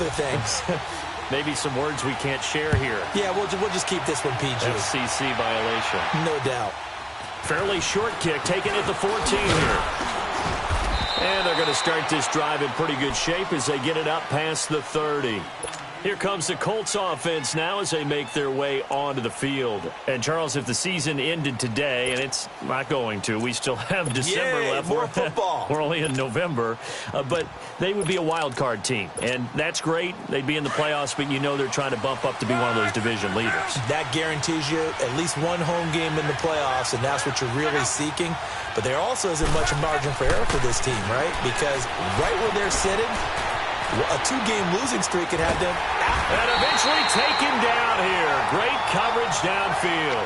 other things. Maybe some words we can't share here. Yeah, we'll just keep this one PG. FCC violation. No doubt. Fairly short kick, taken at the 14 here. And they're going to start this drive in pretty good shape as they get it up past the 30. Here comes the Colts offense now as they make their way onto the field. And, Charles, if the season ended today, and it's not going to, we still have December left. More football. We're only in November. But they would be a wild card team. And that's great. They'd be in the playoffs, but you know they're trying to bump up to be one of those division leaders. That guarantees you at least one home game in the playoffs, and that's what you're really seeking. But there also isn't much margin for error for this team, right? Because right where they're sitting, a 2-game losing streak could have them out. And eventually taken down here. Great coverage downfield.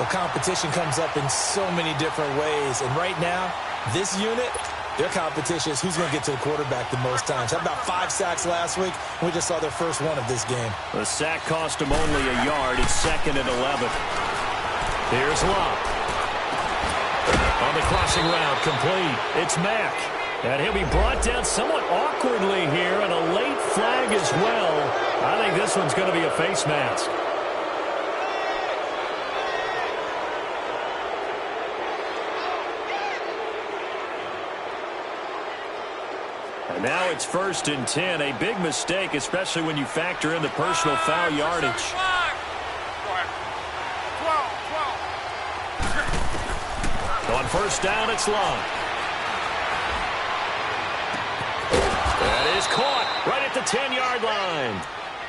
The competition comes up in so many different ways. And right now, this unit, their competition is who's going to get to the quarterback the most times. How about 5 sacks last week? We just saw their first one of this game. The sack cost them only a yard. It's 2nd and 11. Here's Love. On the crossing route, complete. It's Mack. And he'll be brought down somewhat awkwardly here, and a late flag as well. I think this one's going to be a face mask. And now it's 1st and 10. A big mistake, especially when you factor in the personal foul yardage. On 1st down, it's Long. That is caught right at the 10-yard line.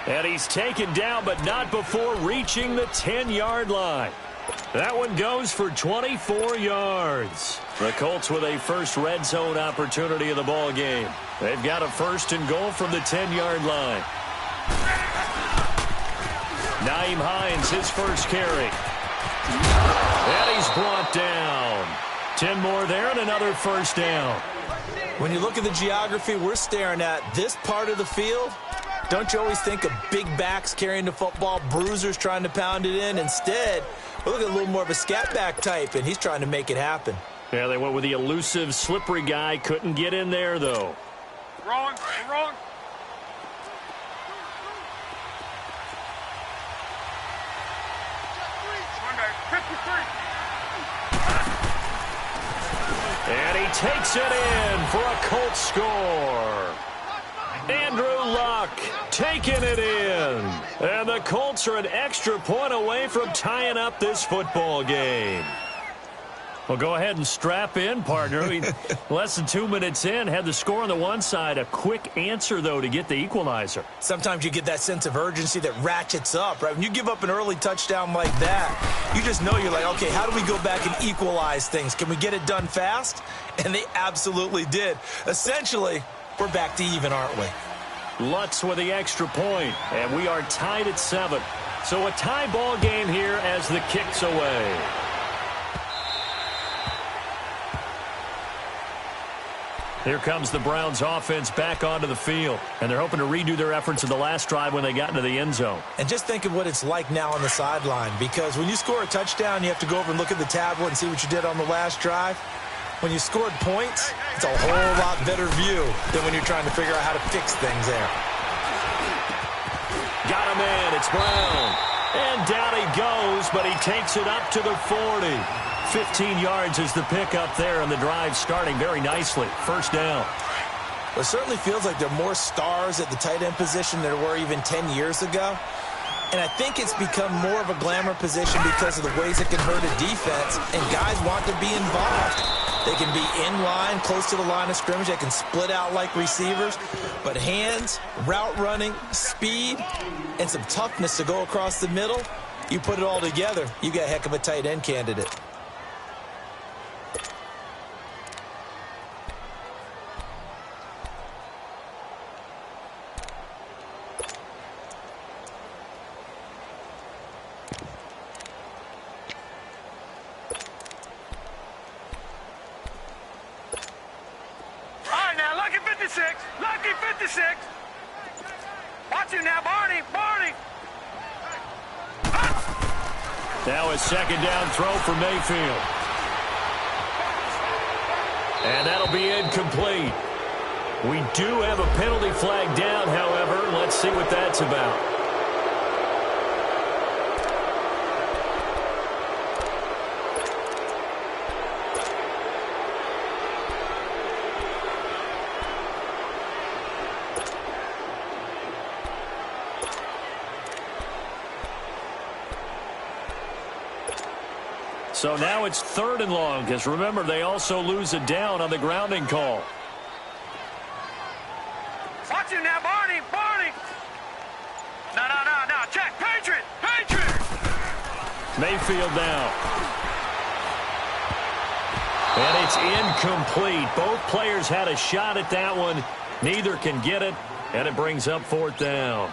And he's taken down, but not before reaching the 10-yard line. That one goes for 24 yards. The Colts with a first red zone opportunity of the ball game. They've got a 1st and goal from the 10-yard line. Nyheim Hines, his first carry. And he's brought down. 10 more there and another 1st down. When you look at the geography we're staring at, this part of the field, don't you always think of big backs carrying the football, bruisers trying to pound it in? Instead, we look at a little more of a scat back type, and he's trying to make it happen. Yeah, they went with the elusive, slippery guy. Couldn't get in there, though. Wrong. And he takes it in for a Colts score. Andrew Luck taking it in. And the Colts are an extra point away from tying up this football game. Well, go ahead and strap in, partner. Less than 2 minutes in, had the score on the one side. A quick answer, though, to get the equalizer. Sometimes you get that sense of urgency that ratchets up, right? When you give up an early touchdown like that, you just know you're like, okay, how do we go back and equalize things? Can we get it done fast? And they absolutely did. Essentially, we're back to even, aren't we? Lutz with the extra point, and we are tied at 7. So a tie ball game here as the kick's away. Here comes the Browns offense back onto the field, and they're hoping to redo their efforts in the last drive when they got into the end zone. And just think of what it's like now on the sideline, because when you score a touchdown, you have to go over and look at the tablet and see what you did on the last drive. When you scored points, it's a whole lot better view than when you're trying to figure out how to fix things there. Got him in. It's Brown. And down he goes, but he takes it up to the 40. 15 yards is the pickup there, and the drive starting very nicely. 1st down. Well, it certainly feels like there are more stars at the tight end position than there were even 10 years ago. And I think it's become more of a glamour position because of the ways it can hurt a defense, and guys want to be involved. They can be in line, close to the line of scrimmage. They can split out like receivers. But hands, route running, speed, and some toughness to go across the middle, you put it all together, you got a heck of a tight end candidate. Lucky 56. Watch him now, Barney. Now a 2nd down throw for Mayfield. And that'll be incomplete. We do have a penalty flag down, however. Let's see what that's about. So now it's 3rd and long, because remember, they also lose a down on the grounding call. Watch him now, Barney. Barney. No. Check. Patriot. Mayfield now. And it's incomplete. Both players had a shot at that one. Neither can get it, and it brings up 4th down.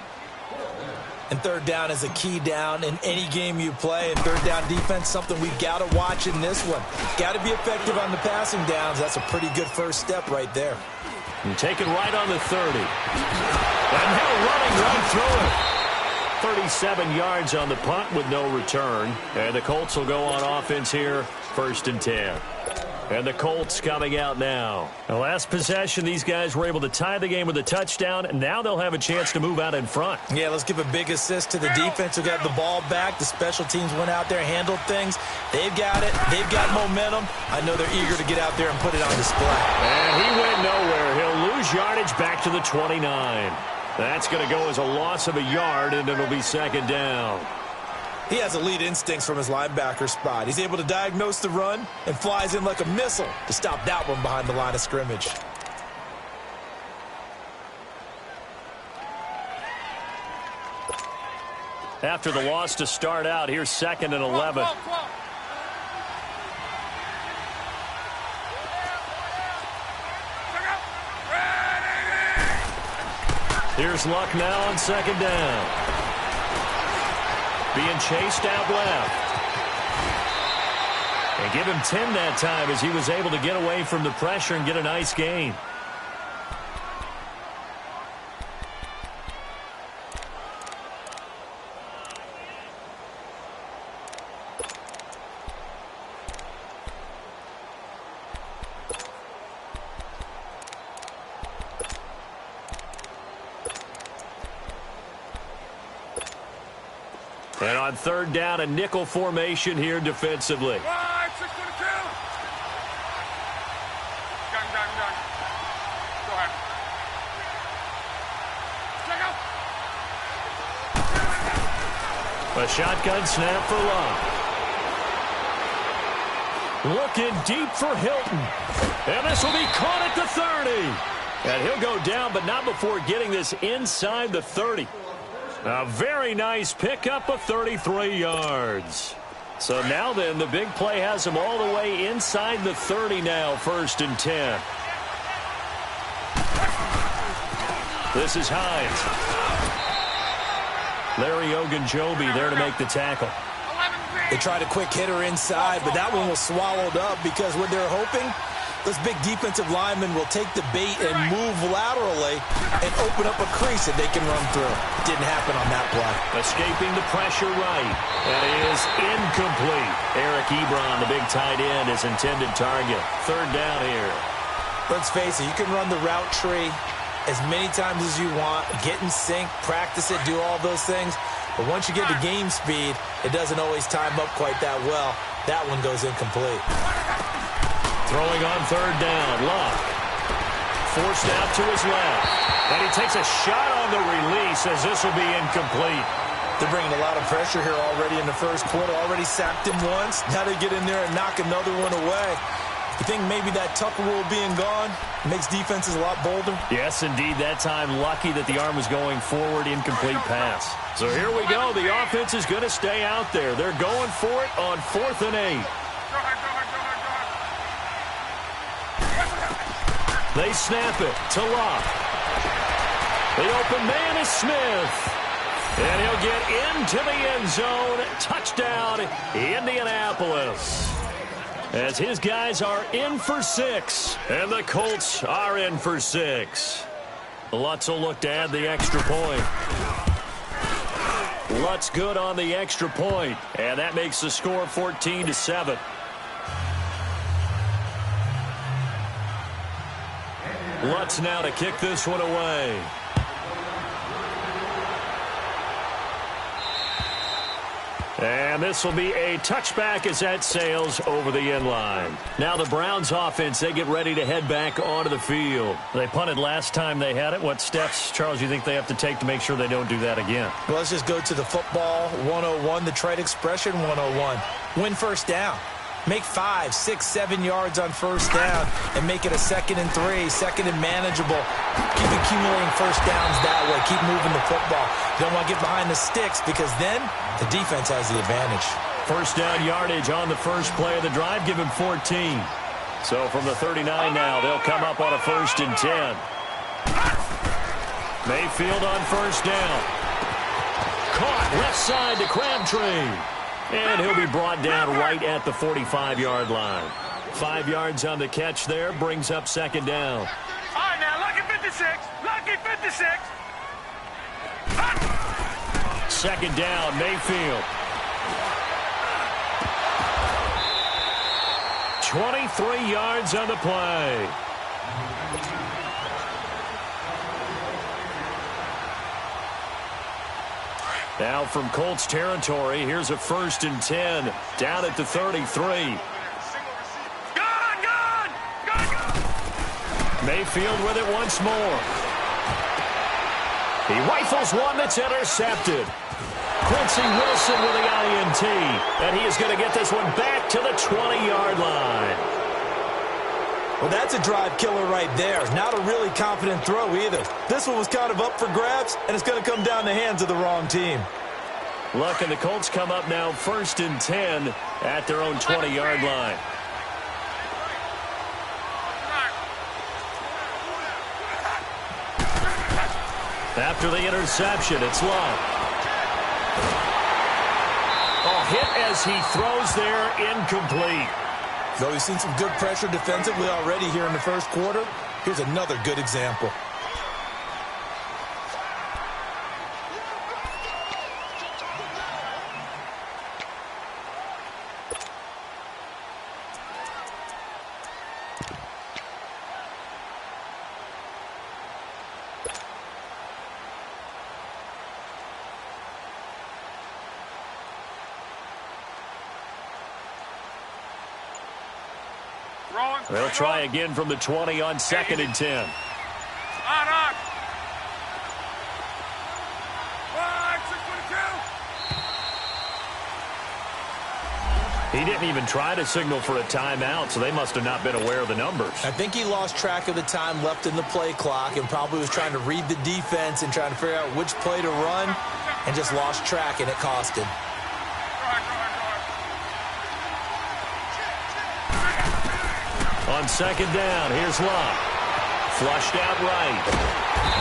And 3rd down is a key down in any game you play. And 3rd down defense, something we've got to watch in this one. Got to be effective on the passing downs. That's a pretty good first step right there. And taken right on the 30. And now running right through it. 37 yards on the punt with no return. And the Colts will go on offense here, 1st and 10. And the Colts coming out now. The last possession, these guys were able to tie the game with a touchdown, and now they'll have a chance to move out in front. Yeah, let's give a big assist to the defense who got the ball back. The special teams went out there, handled things. They've got it. They've got momentum. I know they're eager to get out there and put it on display. And he went nowhere. He'll lose yardage back to the 29. That's going to go as a loss of a yard, and it'll be 2nd down. He has elite instincts from his linebacker spot. He's able to diagnose the run and flies in like a missile to stop that one behind the line of scrimmage. After the loss to start out, here's 2nd and 11. Here's Luck now on 2nd down. Being chased out left. And give him 10 that time as he was able to get away from the pressure and get a nice gain. And on 3rd down, a nickel formation here defensively. 5, 6 to the kill. Gun. Go ahead. Check out. A shotgun snap for Love. Looking deep for Hilton. And this will be caught at the 30. And he'll go down, but not before getting this inside the 30. A very nice pickup of 33 yards. So now then, the big play has him all the way inside the 30 now, 1st and 10. This is Hines. Larry Ogunjobi there to make the tackle. They tried a quick hitter inside, but that one was swallowed up because what they're hoping, those big defensive linemen will take the bait and move laterally and open up a crease that they can run through. Didn't happen on that play. Escaping the pressure right. That is incomplete. Eric Ebron, the big tight end, is intended target. 3rd down here. Let's face it, you can run the route tree as many times as you want, get in sync, practice it, do all those things. But once you get to game speed, it doesn't always time up quite that well. That one goes incomplete. Throwing on 3rd down, Luck. Forced out to his left. And he takes a shot on the release as this will be incomplete. They're bringing a lot of pressure here already in the first quarter. Already sacked him once. Now they get in there and knock another one away. You think maybe that Tucker rule being gone makes defenses a lot bolder? Yes, indeed. That time, lucky that the arm was going forward, incomplete pass. So here we go. The offense is going to stay out there. They're going for it on 4th and 8. They snap it to Locke. The open man is Smith. And he'll get into the end zone. Touchdown, Indianapolis. As his guys are in for 6. And the Colts are in for 6. Lutz will look to add the extra point. Lutz good on the extra point. And that makes the score 14-7. Lutz now to kick this one away. And this will be a touchback as that sails over the end line. Now the Browns offense, they get ready to head back onto the field. They punted last time they had it. What steps, Charles, you think they have to take to make sure they don't do that again? Well, let's just go to the football 101, the trade expression 101. Win first down. Make 5, 6, 7 yards on first down and make it a 2nd and 3, 2nd and manageable. Keep accumulating first downs that way. Keep moving the football. You don't want to get behind the sticks because then the defense has the advantage. First down yardage on the first play of the drive. Give him 14. So from the 39 now, they'll come up on a 1st and 10. Mayfield on first down. Caught left side to Crabtree. And he'll be brought down right at the 45-yard line. 5 yards on the catch there, brings up 2nd down. All right, now, lucky 56. Lucky 56. 2nd down, Mayfield. 23 yards on the play. Now from Colts territory, here's a 1st and 10 down at the 33. Mayfield with it once more. He rifles one that's intercepted. Quincy Wilson with the INT, and he is going to get this one back to the 20-yard line. Well, that's a drive killer right there. Not a really confident throw either. This one was kind of up for grabs, and it's going to come down the hands of the wrong team. Look, and the Colts come up now 1st and 10 at their own 20-yard line. After the interception, it's Love. A hit as he throws there, incomplete. Though we've seen some good pressure defensively already here in the first quarter, here's another good example. They'll try again from the 20 on 2nd and 10. On. He didn't even try to signal for a timeout, so they must have not been aware of the numbers. I think he lost track of the time left in the play clock and probably was trying to read the defense and trying to figure out which play to run and just lost track, and it cost him. On 2nd down, here's Love. Flushed out right.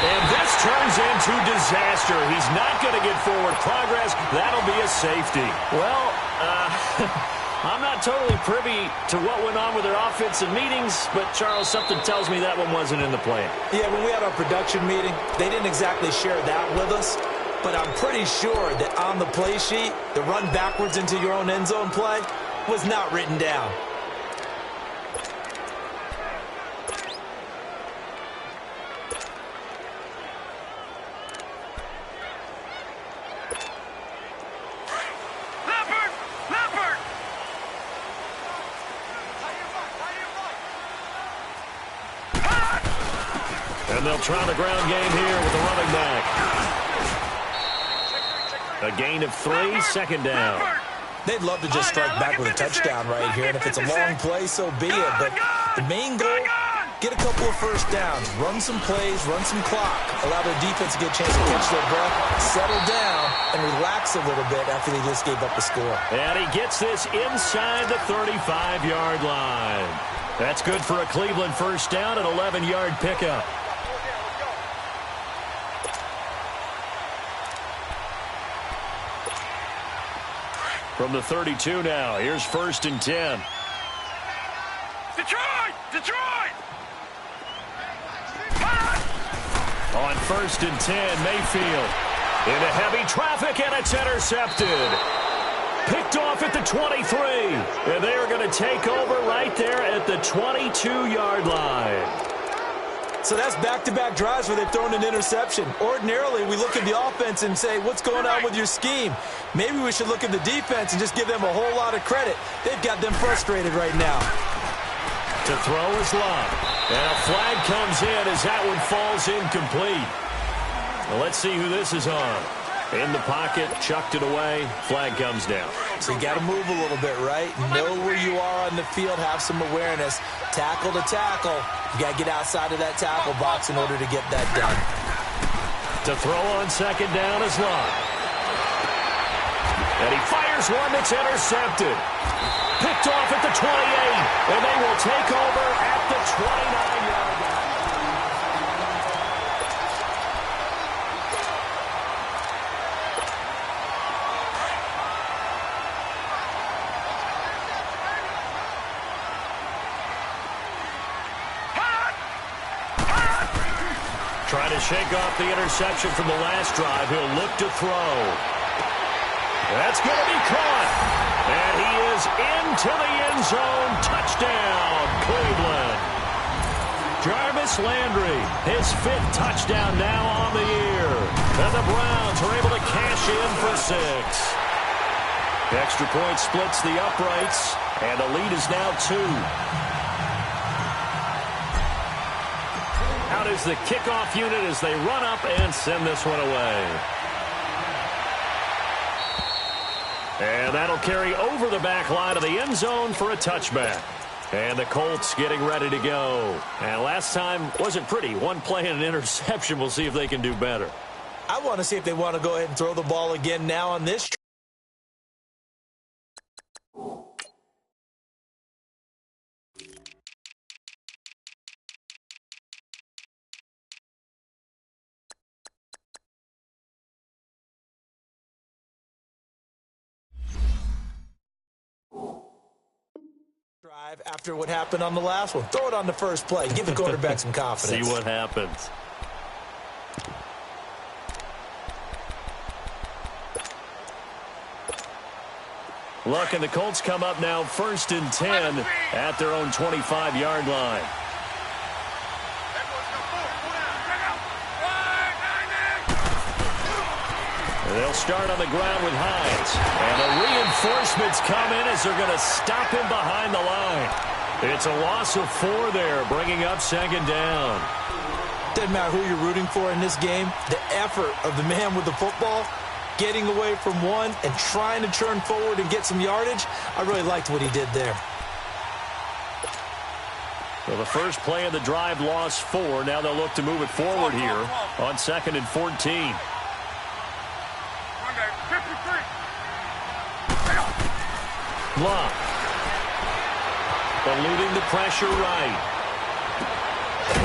And this turns into disaster. He's not going to get forward progress. That'll be a safety. Well, I'm not totally privy to what went on with their offensive meetings, but, Charles, something tells me that one wasn't in the plan. Yeah, when we had our production meeting, they didn't exactly share that with us, but I'm pretty sure that on the play sheet, the run backwards into your own end zone play was not written down. And they'll try the ground game here with the running back. A gain of 3, 2nd down. They'd love to just strike back with a touchdown right here, and if it's a long play, so be it. But the main goal, get a couple of first downs, run some plays, run some clock, allow their defense to get a chance to catch their breath, settle down, and relax a little bit after they just gave up the score. And he gets this inside the 35-yard line. That's good for a Cleveland first down, an 11-yard pickup. From the 32 now, here's 1st and 10. Detroit! On 1st and 10, Mayfield. Into heavy traffic, and it's intercepted. Picked off at the 23. And they are going to take over right there at the 22-yard line. So that's back-to-back drives where they've thrown an interception. Ordinarily, we look at the offense and say, what's going on with your scheme? Maybe we should look at the defense and just give them a whole lot of credit. They've got them frustrated right now. To throw is Love. And a flag comes in as that one falls incomplete. Well, let's see who this is on. In the pocket, chucked it away, flag comes down. So you got to move a little bit, right? Know where you are on the field, have some awareness. Tackle to tackle. You got to get outside of that tackle box in order to get that done. To throw on second down is Love. And he fires one that's intercepted. Picked off at the 28, and they will take over at the 29-yard line. Trying to shake off the interception from the last drive. He'll look to throw. That's going to be caught. And he is into the end zone. Touchdown, Cleveland. Jarvis Landry, his 5th touchdown now on the year. And the Browns are able to cash in for 6. Extra point splits the uprights, and the lead is now 2. Out is the kickoff unit as they run up and send this one away. And that'll carry over the back line of the end zone for a touchback. And the Colts getting ready to go. And last time wasn't pretty. One play and an interception. We'll see if they can do better. I want to see if they want to go ahead and throw the ball again now on this drive after what happened on the last one. Throw it on the first play. Give the quarterback some confidence. See what happens. Look, and the Colts come up now 1st and 10 at their own 25-yard line. They'll start on the ground with Hines. And the reinforcements come in as they're going to stop him behind the line. It's a loss of 4 there, bringing up 2nd down. Doesn't matter who you're rooting for in this game. The effort of the man with the football, getting away from one and trying to turn forward and get some yardage, I really liked what he did there. Well, the first play of the drive lost 4. Now they'll look to move it forward here on 2nd and 14. Love. Eluding the pressure right.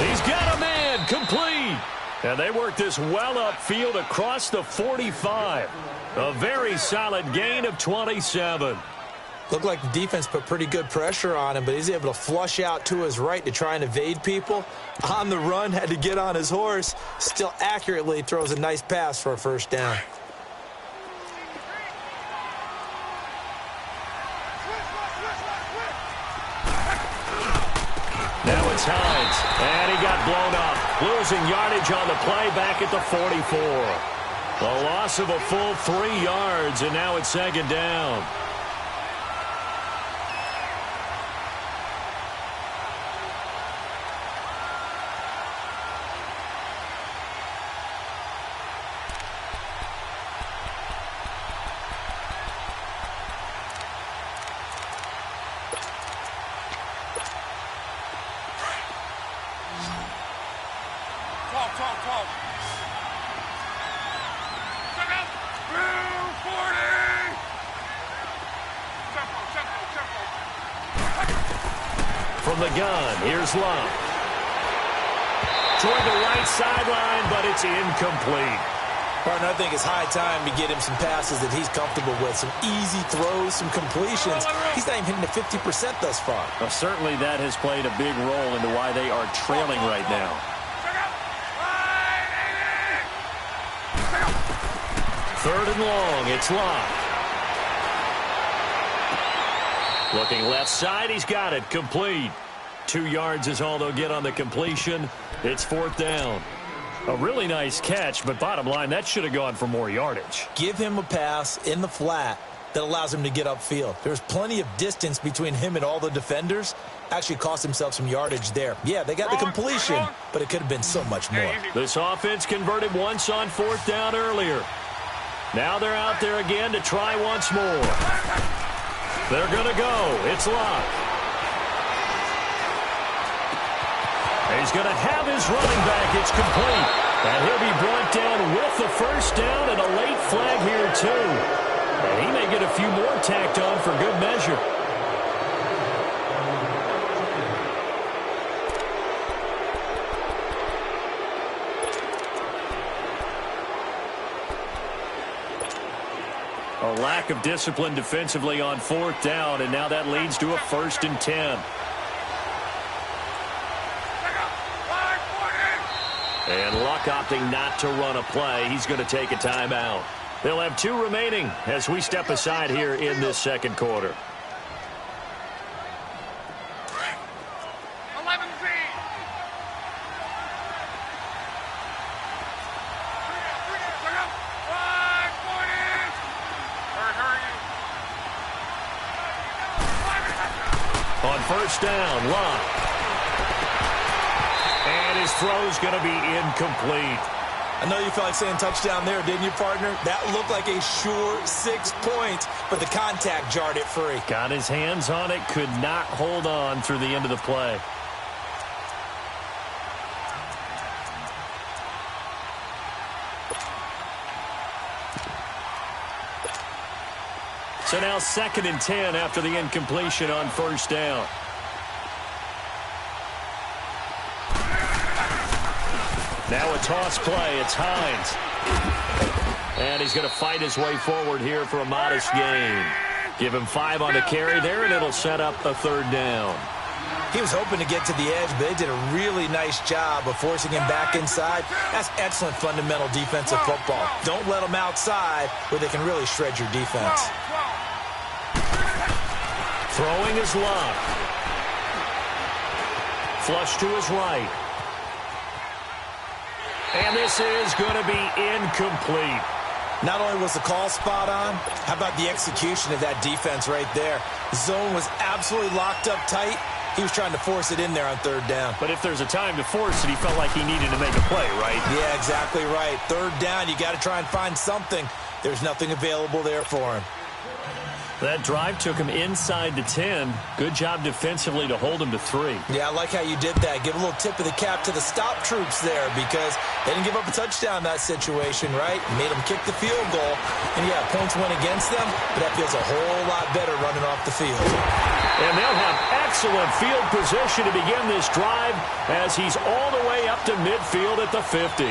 He's got a man. Complete. And they work this well upfield across the 45. A very solid gain of 27. Looked like the defense put pretty good pressure on him, but he's able to flush out to his right to try and evade people. On the run, had to get on his horse. Still accurately throws a nice pass for a 1st down. Now it's Hines, and he got blown up. Losing yardage on the play back at the 44. A loss of a full 3 yards, and now it's 2nd down. From the gun, here's Love. Toward the right sideline, but it's incomplete. Partner, I think it's high time to get him some passes that he's comfortable with. Some easy throws, some completions. He's not even hitting the 50% thus far. Well, certainly that has played a big role into why they are trailing right now. 3rd and long, it's Love. Looking left side, he's got it, complete. 2 yards is all they'll get on the completion. It's 4th down. A really nice catch, but bottom line, that should have gone for more yardage. Give him a pass in the flat that allows him to get upfield. There's plenty of distance between him and all the defenders. Actually cost himself some yardage there. Yeah, they got the completion, but it could have been so much more. This offense converted once on 4th down earlier. Now they're out there again to try once more. They're going to go. It's Luck. He's going to have his running back. It's complete. And he'll be brought down with the first down and a late flag here, too. And he may get a few more tacked on for good measure. A lack of discipline defensively on 4th down, and now that leads to a 1st and 10. And Luck opting not to run a play. He's going to take a timeout. They'll have 2 remaining as we step aside here in this second quarter. 11 feet. On 1st down, Luck. And his throw's going to be incomplete. I know you felt like saying touchdown there, didn't you, partner? That looked like a sure 6 points, but the contact jarred it free. Got his hands on it, could not hold on through the end of the play. So now 2nd and 10 after the incompletion on 1st down. Now a toss play. It's Hines. And he's going to fight his way forward here for a modest gain. Give him 5 on the carry there, and it'll set up a 3rd down. He was hoping to get to the edge, but they did a really nice job of forcing him back inside. That's excellent fundamental defensive football. Don't let them outside where they can really shred your defense. Throwing is Luck. Flush to his right. And this is going to be incomplete. Not only was the call spot on, how about the execution of that defense right there? Zone was absolutely locked up tight. He was trying to force it in there on 3rd down. But if there's a time to force it, he felt like he needed to make a play, right? Yeah, exactly right. 3rd down, you got to try and find something. There's nothing available there for him. That drive took him inside the 10. Good job defensively to hold him to 3. Yeah, I like how you did that. Give a little tip of the cap to the stop troops there because they didn't give up a touchdown in that situation, right? Made them kick the field goal. And, yeah, points went against them, but that feels a whole lot better running off the field. And they'll have excellent field position to begin this drive as he's all the way up to midfield at the 50.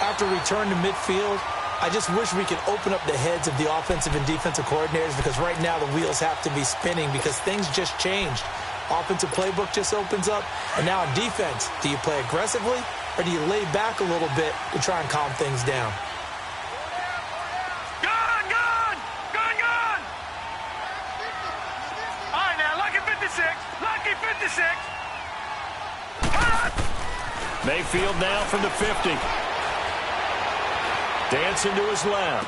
After return to midfield, I just wish we could open up the heads of the offensive and defensive coordinators because right now the wheels have to be spinning because things just changed. Offensive playbook just opens up, and now in defense, do you play aggressively or do you lay back a little bit to try and calm things down? Gone! All right, now, Lucky 56. Lucky 56. Mayfield now from the 50. Dancing to his left.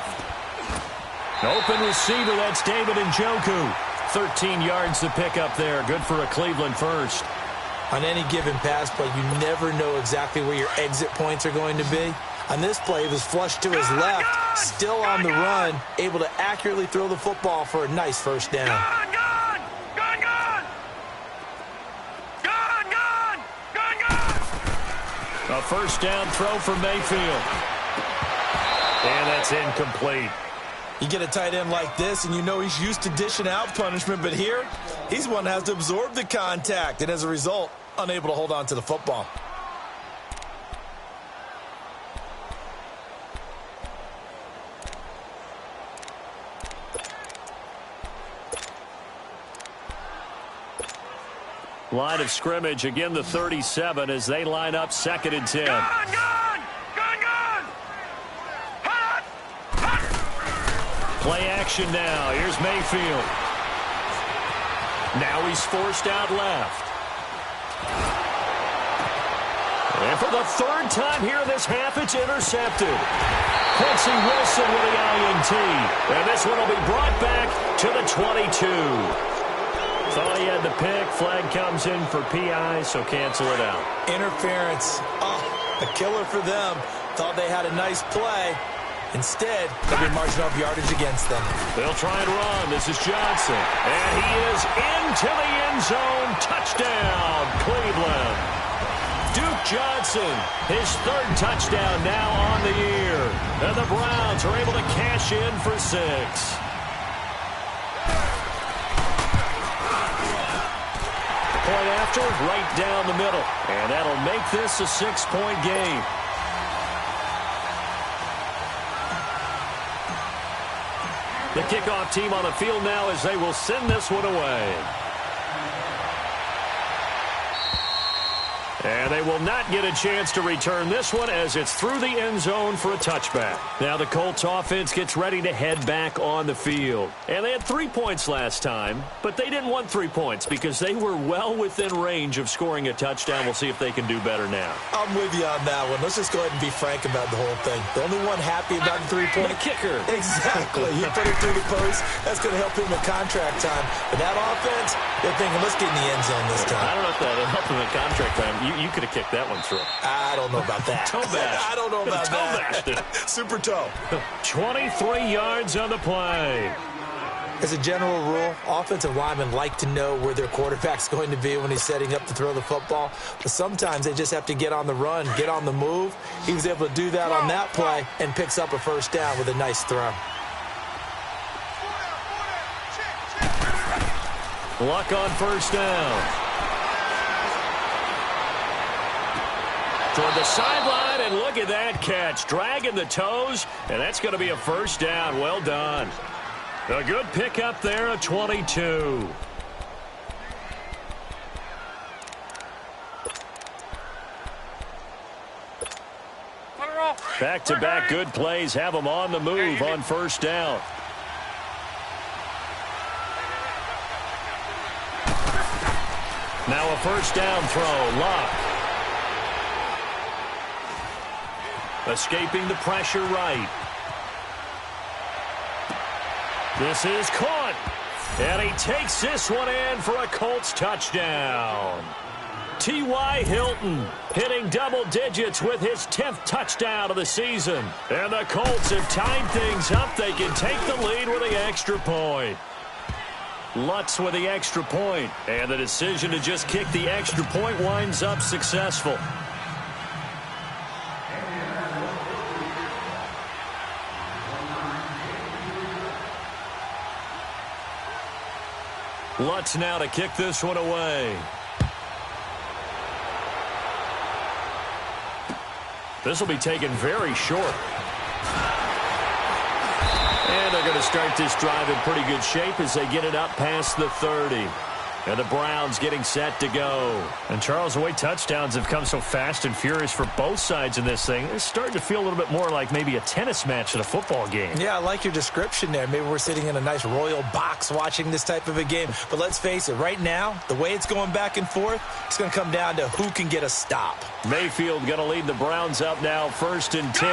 Open receiver, that's David Njoku. 13 yards to pick up there. Good for a Cleveland first. On any given pass play, you never know exactly where your exit points are going to be. On this play, it was flushed to his left, still on the run, able to accurately throw the football for a nice 1st down. A 1st down throw for Mayfield. And that's incomplete. You get a tight end like this, and you know he's used to dishing out punishment, but here, he's one that has to absorb the contact, and as a result, unable to hold on to the football. Line of scrimmage, again the 37 as they line up 2nd and 10. Play action now. Here's Mayfield. Now he's forced out left. And for the third time here in this half, it's intercepted. Quincy Wilson with the INT. And this one will be brought back to the 22. Thought he had the pick. Flag comes in for PI, so cancel it out. Interference. Oh, a killer for them. Thought they had a nice play. Instead, they'll be marching off yardage against them. They'll try and run. This is Johnson. And he is into the end zone. Touchdown, Cleveland. Duke Johnson, his third touchdown now on the year. And the Browns are able to cash in for 6. Point after, right down the middle. And that'll make this a 6-point game. The kickoff team on the field now as they will send this one away. And they will not get a chance to return this one as it's through the end zone for a touchback. Now the Colts offense gets ready to head back on the field. And they had 3 points last time, but they didn't want 3 points because they were well within range of scoring a touchdown. We'll see if they can do better now. I'm with you on that one. Let's just go ahead and be frank about the whole thing. The only one happy about the 3-point. The kicker. Exactly. He put it through the post. That's going to help him in contract time. But that offense, they're thinking, let's get in the end zone this time. I don't know if that'll help him in contract time. You could have kicked that one through. I don't know about that. Toe bash. I don't know about that. Toe Super toe. 23 yards on the play. As a general rule, offensive linemen like to know where their quarterback's going to be when he's setting up to throw the football. But sometimes they just have to get on the run, get on the move. He was able to do that on that play and picks up a first down with a nice throw. Luck on first down. Toward the sideline, and look at that catch. Dragging the toes, and that's going to be a first down. Well done. A good pickup there, a 22. Back-to-back good plays have them on the move on first down. Now a first down throw. Luck. Escaping the pressure right. This is caught. And he takes this one in for a Colts touchdown. T.Y. Hilton hitting double digits with his 10th touchdown of the season. And the Colts have tied things up. They can take the lead with the extra point. Lutz with the extra point. And the decision to just kick the extra point winds up successful. Lutz now to kick this one away. This will be taken very short. And they're going to start this drive in pretty good shape as they get it up past the 30. And the Browns getting set to go. And Charles, the way touchdowns have come so fast and furious for both sides in this thing, it's starting to feel a little bit more like maybe a tennis match at a football game. Yeah, I like your description there. Maybe we're sitting in a nice royal box watching this type of a game. But let's face it, right now, the way it's going back and forth, it's going to come down to who can get a stop. Mayfield going to lead the Browns up now, 1st and 10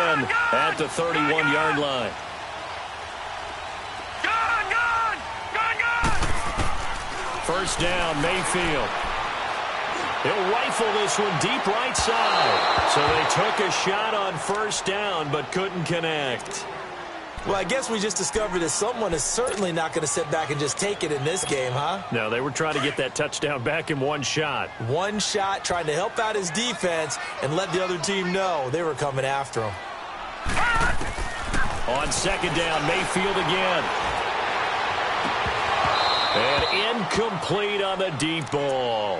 at the 31-yard line. First down, Mayfield. He'll rifle this one deep right side. So they took a shot on first down but couldn't connect. Well, I guess we just discovered that someone is certainly not going to sit back and just take it in this game, huh? No, they were trying to get that touchdown back in one shot. One shot, trying to help out his defense and let the other team know they were coming after him. On second down, Mayfield again. And incomplete on the deep ball.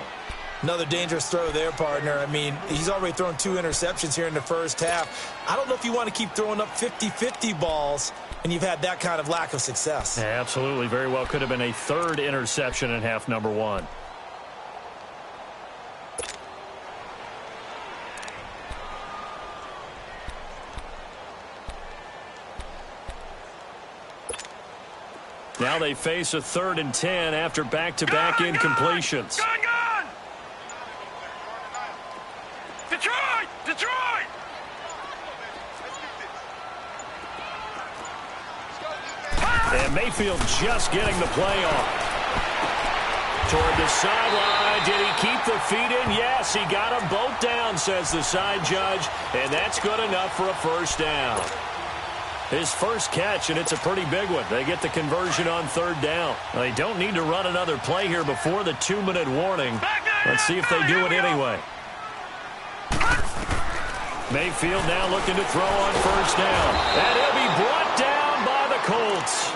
Another dangerous throw there, partner. I mean, he's already thrown 2 interceptions here in the first half. I don't know if you want to keep throwing up 50-50 balls and you've had that kind of lack of success. Yeah, absolutely. Very well could have been a 3rd interception in half number 1. Now they face a 3rd and 10 after back-to-back incompletions. And Mayfield just getting the play off. Toward the sideline. Did he keep the feet in? Yes, he got them both down, says the side judge. And that's good enough for a first down. His first catch, and it's a pretty big one. They get the conversion on third down. They don't need to run another play here before the 2-minute warning. Let's see if they do it anyway. Mayfield now looking to throw on first down. And he'll be brought down by the Colts.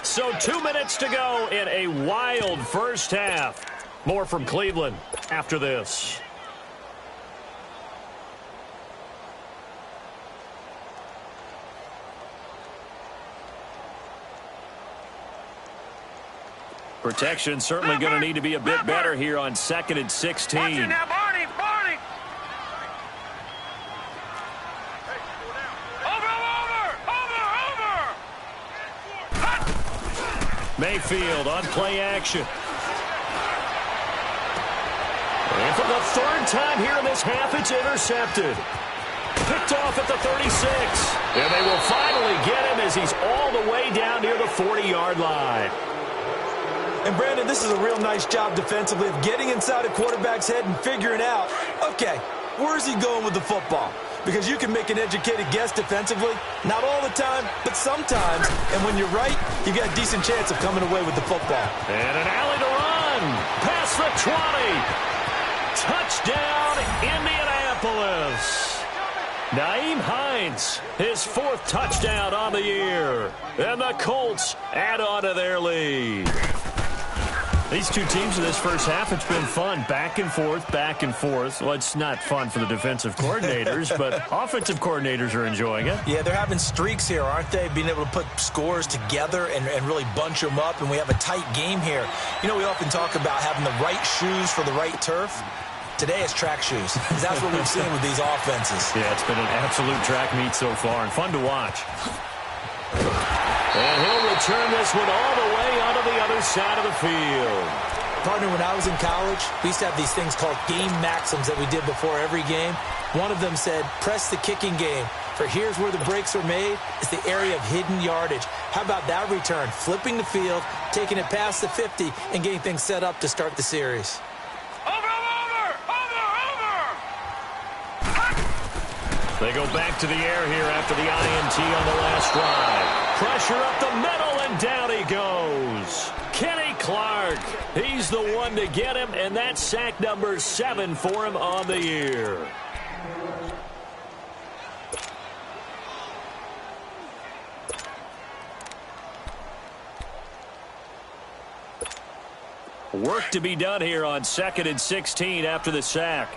So 2 minutes to go in a wild first half. More from Cleveland after this. Protection certainly going to need to be a bit better here on 2nd and 16. Watch it now, Barney, Barney. Over. Mayfield on play action. And for the third time here in this half, it's intercepted. Picked off at the 36. And they will finally get him as he's all the way down near the 40-yard line. And, Brandon, this is a real nice job defensively of getting inside a quarterback's head and figuring out, okay, where's he going with the football? Because you can make an educated guess defensively. Not all the time, but sometimes. And when you're right, you got a decent chance of coming away with the football. And an alley to run. Past the 20. Touchdown, Indianapolis. Nyheim Hines, his 4th touchdown on the year. And the Colts add on to their lead. These two teams in this first half, it's been fun. Back and forth, back and forth. Well, it's not fun for the defensive coordinators, but offensive coordinators are enjoying it. Yeah, they're having streaks here, aren't they? Being able to put scores together and really bunch them up, and we have a tight game here. You know, we often talk about having the right shoes for the right turf. Today it's track shoes. That's what we've seen with these offenses. Yeah, it's been an absolute track meet so far, and fun to watch. And he'll return this one all the way onto the other side of the field. Partner, when I was in college, we used to have these things called game maxims that we did before every game. One of them said, press the kicking game. For here's where the breaks are made. It's the area of hidden yardage. How about that return? Flipping the field, taking it past the 50, and getting things set up to start the series. They go back to the air here after the INT on the last drive. Pressure up the middle, and down he goes. Kenny Clark, he's the one to get him, and that's sack number 7 for him on the year. Work to be done here on 2nd and 16 after the sack.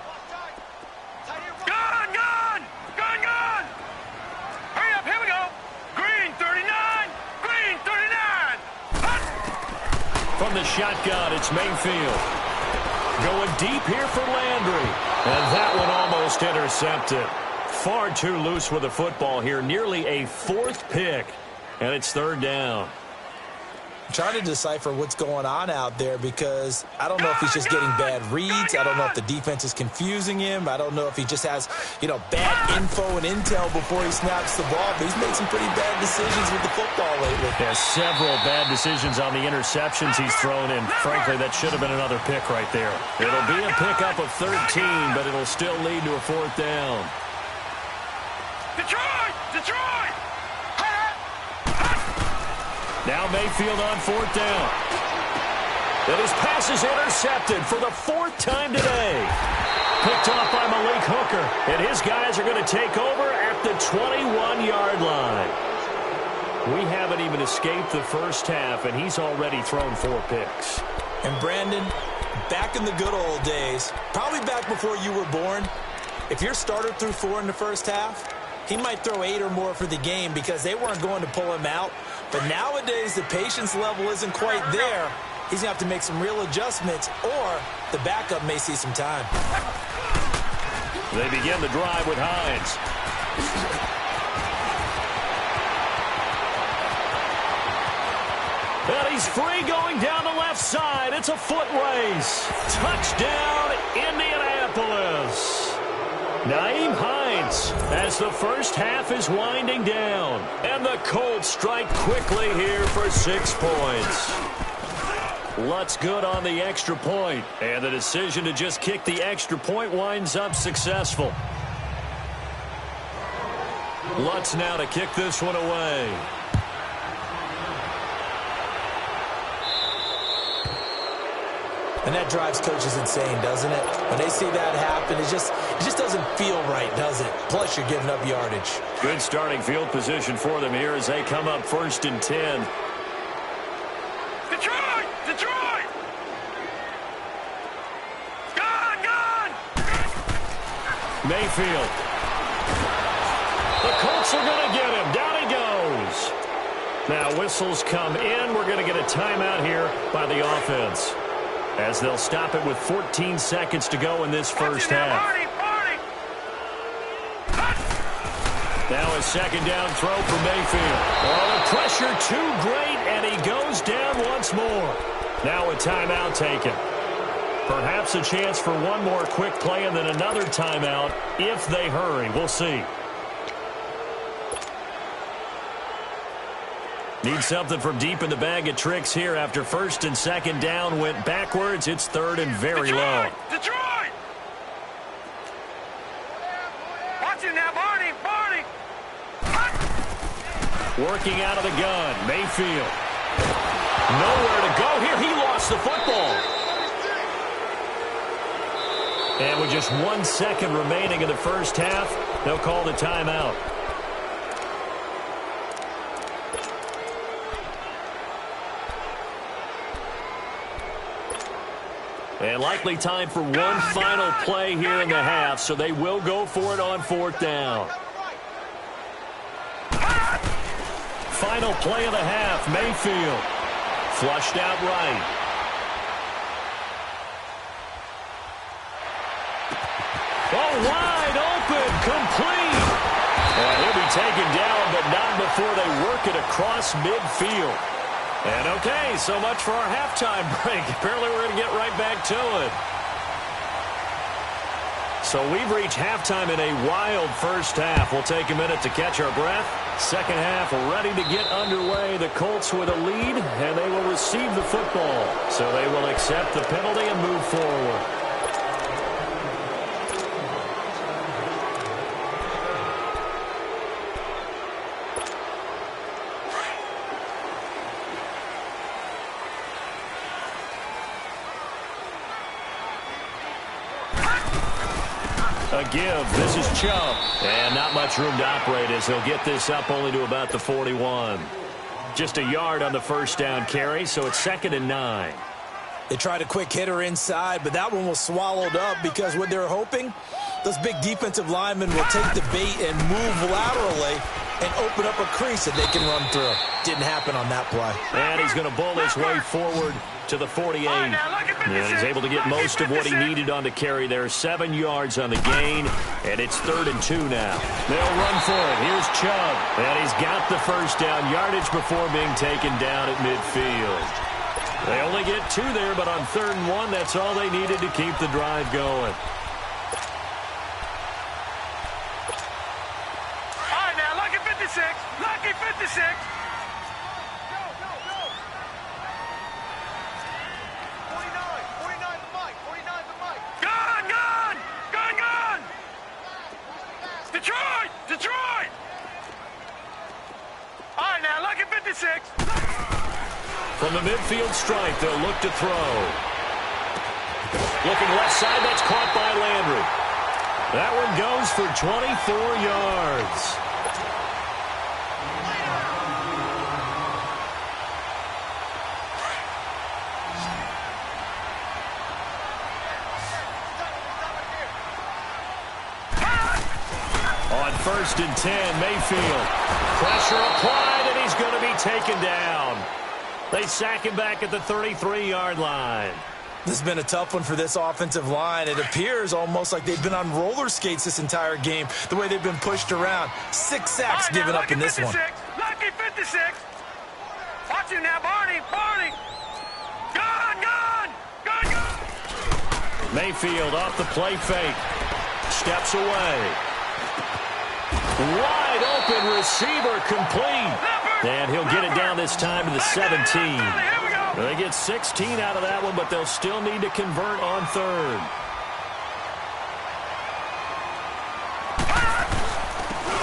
From the shotgun, it's Mayfield. Going deep here for Landry. And that one almost intercepted. Far too loose with the football here. Nearly a 4th pick. And it's 3rd down. I'm trying to decipher what's going on out there because I don't know if he's just getting bad reads. I don't know if the defense is confusing him. I don't know if he just has, bad info and intel before he snaps the ball. But he's made some pretty bad decisions with the football lately. Yeah, several bad decisions on the interceptions he's thrown in. Frankly, that should have been another pick right there. It'll be a pickup of 13, but it'll still lead to a 4th down. Detroit! Now Mayfield on 4th down. And his pass is intercepted for the 4th time today. Picked off by Malik Hooker. And his guys are going to take over at the 21-yard line. We haven't even escaped the first half, and he's already thrown 4 picks. And Brandon, back in the good old days, probably back before you were born, if your starter threw 4 in the first half, he might throw 8 or more for the game because they weren't going to pull him out. But nowadays, the patience level isn't quite there. He's going to have to make some real adjustments, or the backup may see some time. They begin the drive with Hines. And he's free going down the left side. It's It's a foot race. Touchdown, Indianapolis. Nyheim Hines as the first half is winding down. And the Colts strike quickly here for 6 points. Lutz good on the extra point. And the decision to just kick the extra point winds up successful. Lutz now to kick this one away. And that drives coaches insane, doesn't it? When they see that happen, it just doesn't feel right, does it? Plus, you're giving up yardage. Good starting field position for them here as they come up 1st and 10. Detroit! Detroit! Gone! Mayfield. The Colts are going to get him. Down he goes. Now whistles come in. We're going to get a timeout here by the offense, as they'll stop it with 14 seconds to go in this first half. Now a second down throw for Mayfield. Oh, the pressure too great, and he goes down once more. Now a timeout taken. Perhaps a chance for one more quick play and then another timeout if they hurry. We'll see. Need something from deep in the bag of tricks here after 1st and 2nd down went backwards. It's 3rd and very low. Detroit! Watch it now, Barney! Working out of the gun, Mayfield. Nowhere to go here. He lost the football. And with just 1 second remaining in the first half, they'll call the timeout. And likely time for one final play here in the half, so they will go for it on 4th down. Final play of the half, Mayfield. Flushed out right. Oh, wide open, complete. And he'll be taken down, but not before they work it across midfield. And okay, so much for our halftime break. Apparently we're going to get right back to it. So we've reached halftime in a wild first half. We'll take a minute to catch our breath. Second half ready to get underway. The Colts with a lead, and they will receive the football. So they will accept the penalty and move forward. A give. This is Chubb. And not much room to operate as he'll get this up only to about the 41. Just a yard on the first down carry, so it's 2nd and 9. They tried a quick hitter inside, but that one was swallowed up because what they're hoping, those big defensive linemen will take the bait and move laterally and open up a crease that they can run through. Didn't happen on that play. And he's going to bull his way forward to the 48. And he's able to get most of what he needed on the carry there. 7 yards on the gain, and it's 3rd and 2 now. They'll run for it. Here's Chubb, and he's got the first down yardage before being taken down at midfield. They only get 2 there, but on 3rd and 1, that's all they needed to keep the drive going. All right, now, lucky 56. Lucky 56. Detroit! All right, now, lucky 56. From the midfield stripe, they'll look to throw. Looking left side, that's caught by Landry. That one goes for 24 yards. On 1st and 10, Mayfield. Pressure applied, and he's going to be taken down. They sack him back at the 33-yard line. This has been a tough one for this offensive line. It appears almost like they've been on roller skates this entire game, the way they've been pushed around. 6 sacks given up in this 56. one. Lucky 56. Watch him now, Barney. Gone! Mayfield off the play fake. Steps away. Wide open receiver complete. And he'll get it down this time to the 17. They get 16 out of that one, but they'll still need to convert on third.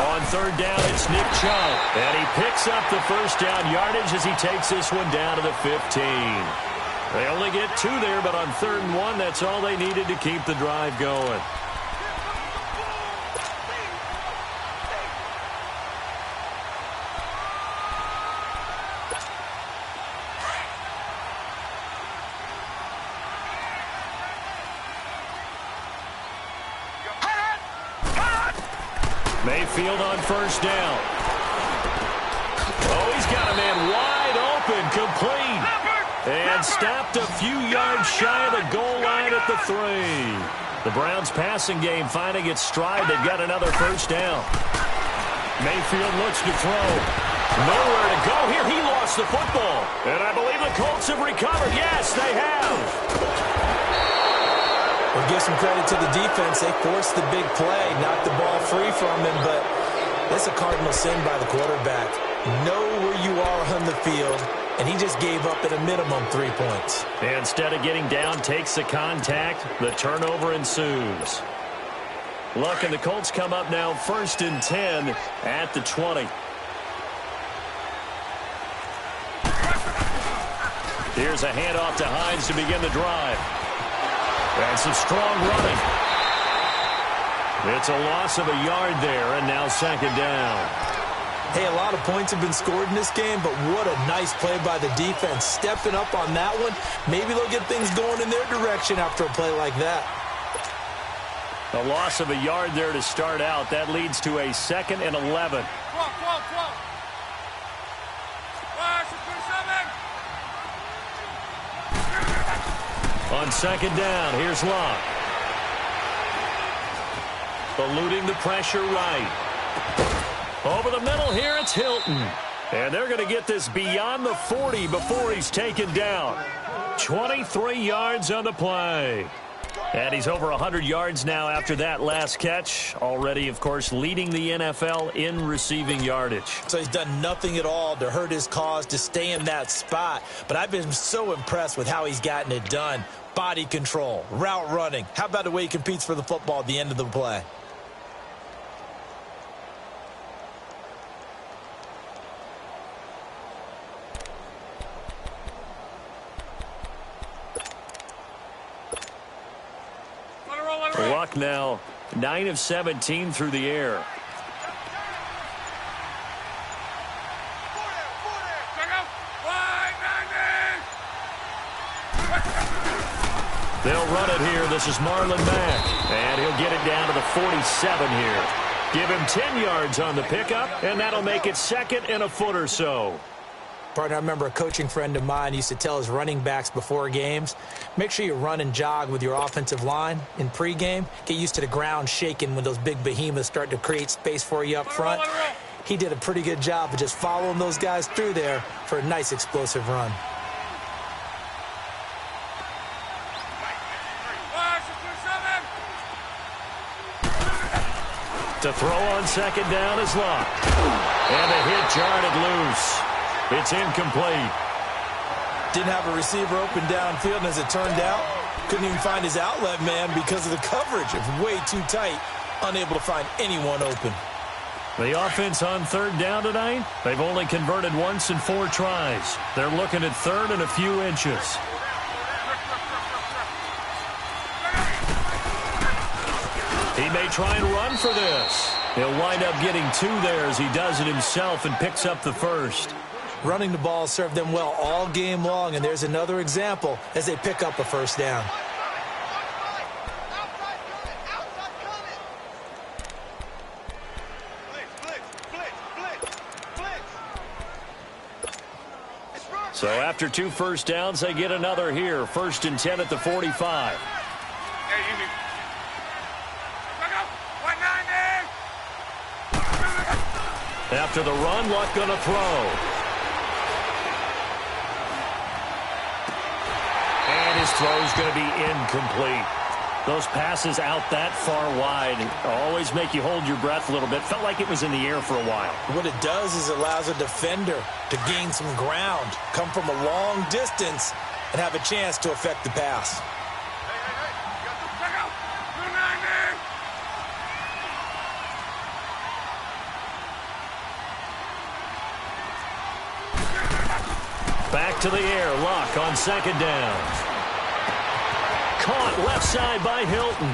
On third down, it's Nick Chubb. And he picks up the first down yardage as he takes this one down to the 15. They only get 2 there, but on 3rd and 1, that's all they needed to keep the drive going. Mayfield on first down. Oh, he's got a man wide open, complete. And stopped a few yards shy of the goal line at the 3. The Browns passing game finding its stride. They've got another first down. Mayfield looks to throw. Nowhere to go here. He lost the football. And I believe the Colts have recovered. Yes, they have. We'll give some credit to the defense. They forced the big play, knocked the ball free from him, but that's a cardinal sin by the quarterback. Know where you are on the field, and he just gave up at a minimum 3 points. And instead of getting down, takes the contact. The turnover ensues. Luck and the Colts come up now 1st and 10 at the 20. Here's a handoff to Hines to begin the drive. And some strong running. It's a loss of a yard there, and now 2nd down. Hey, a lot of points have been scored in this game, but what a nice play by the defense. Stepping up on that one, maybe they'll get things going in their direction after a play like that. A loss of a yard there to start out. That leads to a 2nd and 11. On 2nd down, here's Locke. Eluding the pressure right. Over the middle here, it's Hilton. And they're going to get this beyond the 40 before he's taken down. 23 yards on the play. And he's over 100 yards now after that last catch. Already, of course, leading the NFL in receiving yardage. So he's done nothing at all to hurt his cause, to stay in that spot. But I've been so impressed with how he's gotten it done. Body control, route running. How about the way he competes for the football at the end of the play? Luck now 9 of 17 through the air. They'll run it here. This is Marlon Mack. And he'll get it down to the 47 here. Give him 10 yards on the pickup, and that'll make it 2nd and a foot or so. Partner, I remember a coaching friend of mine used to tell his running backs before games, make sure you run and jog with your offensive line in pregame. Get used to the ground shaking when those big behemoths start to create space for you up front. He did a pretty good job of just following those guys through there for a nice explosive run. To throw on 2nd down is Locke. And the hit jarred it loose. It's incomplete. Didn't have a receiver open downfield, and as it turned out, couldn't even find his outlet man because of the coverage. It's way too tight, unable to find anyone open. The offense on 3rd down tonight, they've only converted once in 4 tries. They're looking at 3rd and a few inches. He may try and run for this. He'll wind up getting 2 there as he does it himself and picks up the first. Running the ball served them well all game long, and there's another example as they pick up a first down. So after 2 first downs, they get another here. 1st and 10 at the 45. After the run, Luck going to throw. And his throw is going to be incomplete. Those passes out that far wide always make you hold your breath a little bit. Felt like it was in the air for a while. What it does is it allows a defender to gain some ground, come from a long distance, and have a chance to affect the pass. Back to the air. Luck on second down. Caught left side by Hilton.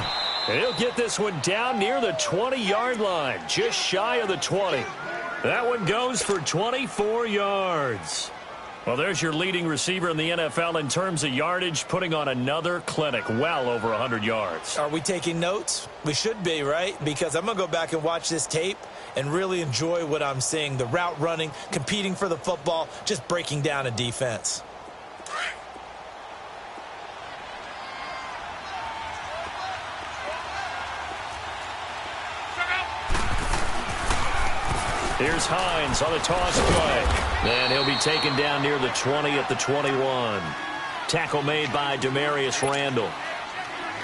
And he'll get this one down near the 20-yard line, just shy of the 20. That one goes for 24 yards. Well, there's your leading receiver in the NFL in terms of yardage, putting on another clinic, well over 100 yards. Are we taking notes? We should be, right? Because I'm going to go back and watch this tape and really enjoy what I'm seeing. The route running, competing for the football, just breaking down a defense. Here's Hines on the toss play. And he'll be taken down near the 20 at the 21. Tackle made by Demarius Randall.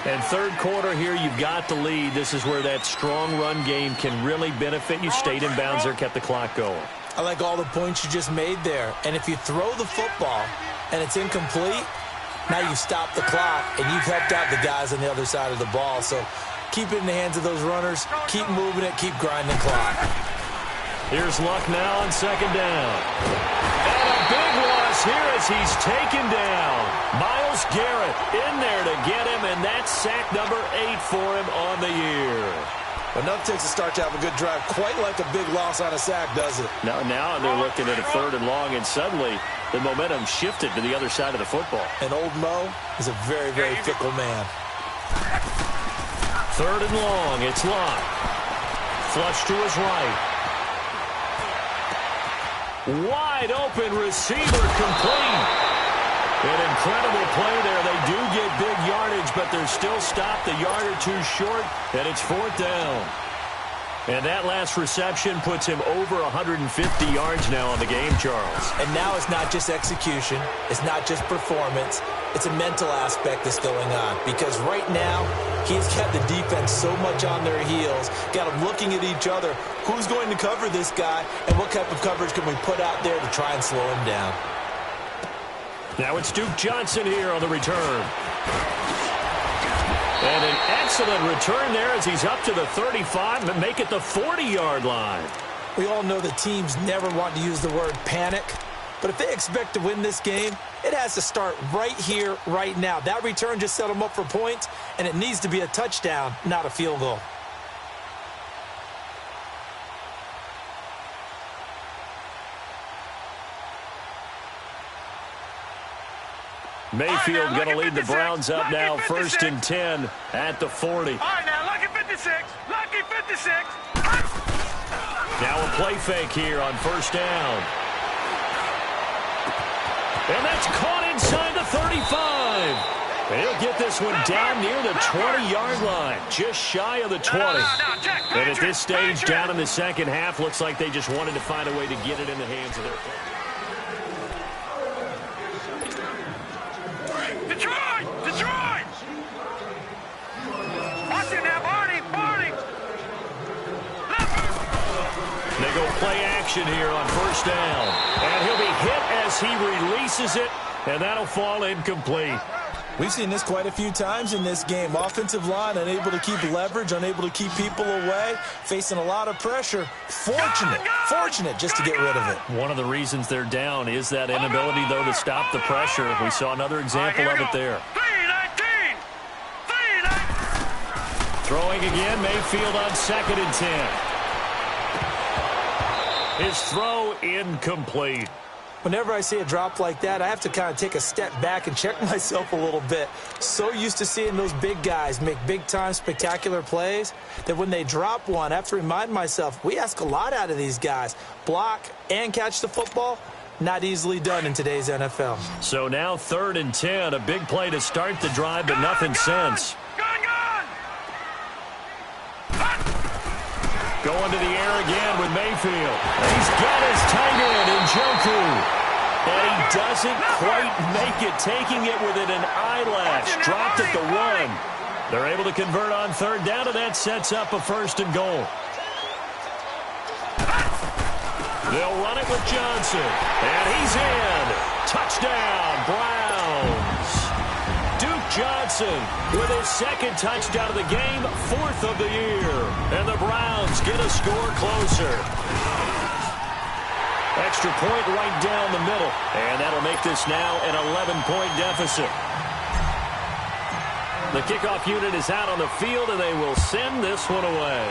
And third quarter here, you've got the lead. This is where that strong run game can really benefit you. Stayed in bounds there, kept the clock going. I like all the points you just made there. And if you throw the football and it's incomplete, now you stop the clock and you've helped out the guys on the other side of the ball. So keep it in the hands of those runners. Keep moving it. Keep grinding the clock. Here's Luck now on second down. And a big loss here as he's taken down. Myles Garrett in there to get him, and that's sack number 8 for him on the year. Enough takes a start to have a good drive. Quite like a big loss on a sack, does it? Now they're looking at a third and long, and suddenly the momentum shifted to the other side of the football. And old Mo is a very, very fickle man. Third and long, it's Luck. Flush to his right. Wide open receiver complete. An incredible play there. They do get big yardage, but they're still stopped a yard or two short, and it's fourth down. And that last reception puts him over 150 yards now on the game, Charles. And now it's not just execution. It's not just performance. It's a mental aspect that's going on. Because right now, he's got the defense so much on their heels, got them looking at each other. Who's going to cover this guy, and what type of coverage can we put out there to try and slow him down? Now it's Duke Johnson here on the return. And an excellent return there as he's up to the 35 and make it the 40-yard line. We all know the teams never want to use the word panic, but if they expect to win this game, it has to start right here, right now. That return just set them up for points, and it needs to be a touchdown, not a field goal. Mayfield going to lead the Browns up now, 1st and 10 at the 40. All right, now, Lucky 56. Lucky 56. Now a play fake here on 1st down. And that's caught inside the 35. And he'll get this one down near the 20-yard line, just shy of the 20. And at this stage, down in the second half, looks like they just wanted to find a way to get it in the hands of their players. Detroit! Watch it now, Barney! They go play action here on 1st down. And he'll be hit as he releases it, and that'll fall incomplete. We've seen this quite a few times in this game. Offensive line unable to keep leverage, unable to keep people away, facing a lot of pressure. Fortunate just to get rid of it. One of the reasons they're down is that inability, though, to stop the pressure. We saw another example of it there. 3-19. Throwing again, Mayfield on 2nd and 10. His throw incomplete. Whenever I see a drop like that, I have to kind of take a step back and check myself a little bit. So used to seeing those big guys make big-time spectacular plays that when they drop one, I have to remind myself, we ask a lot out of these guys. Block and catch the football, not easily done in today's NFL. So now 3rd and 10, a big play to start the drive, but nothing since. Going to the air again with Mayfield. He's got his tight end in Njoku. And he doesn't quite make it, taking it within an eyelash. Dropped at the 1. They're able to convert on third down, and that sets up a 1st and goal. They'll run it with Johnson. And he's in. Touchdown, Browns. Duke Johnson with his 2nd touchdown of the game, 4th of the year. And the Browns get a score closer. Extra point right down the middle. And that'll make this now an 11-point deficit. The kickoff unit is out on the field, and they will send this one away.